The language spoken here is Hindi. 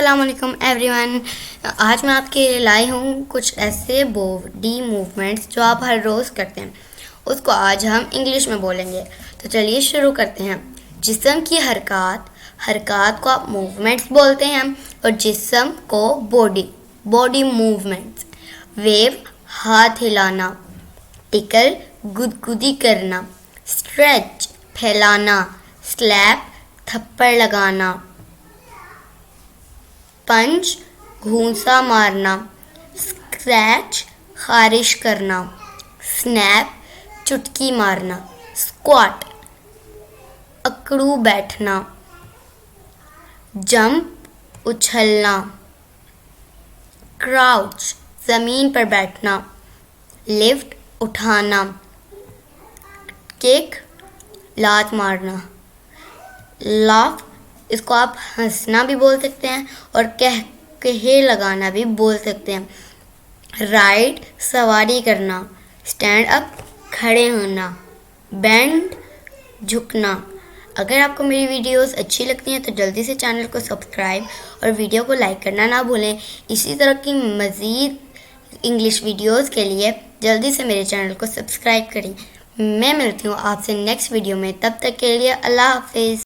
अस्सलाम वालेकुम एवरीवन। आज मैं आपके लिए लाई हूँ कुछ ऐसे बॉडी मूवमेंट्स जो आप हर रोज़ करते हैं, उसको आज हम इंग्लिश में बोलेंगे। तो चलिए शुरू करते हैं। जिस्म की हरकत को आप मूवमेंट्स बोलते हैं और जिस्म को बॉडी मूवमेंट्स। वेव हाथ हिलाना, टिकल गुदगुदी करना, स्ट्रेच फैलाना, स्लैप थप्पड़ लगाना, पंच घूंसा मारना, स्क्रैच खारिश करना, स्नैप चुटकी मारना, स्क्वाट अकड़ू बैठना, जंप उछलना, क्राउच ज़मीन पर बैठना, लिफ्ट उठाना, किक लात मारना, लाफ इसको आप हंसना भी बोल सकते हैं और कहे लगाना भी बोल सकते हैं। राइड सवारी करना, स्टैंड अप खड़े होना, बेंड झुकना। अगर आपको मेरी वीडियोस अच्छी लगती हैं तो जल्दी से चैनल को सब्सक्राइब और वीडियो को लाइक करना ना भूलें। इसी तरह की मज़ीद इंग्लिश वीडियोस के लिए जल्दी से मेरे चैनल को सब्सक्राइब करें। मैं मिलती हूँ आपसे नेक्स्ट वीडियो में, तब तक के लिए अल्लाह हाफिज़।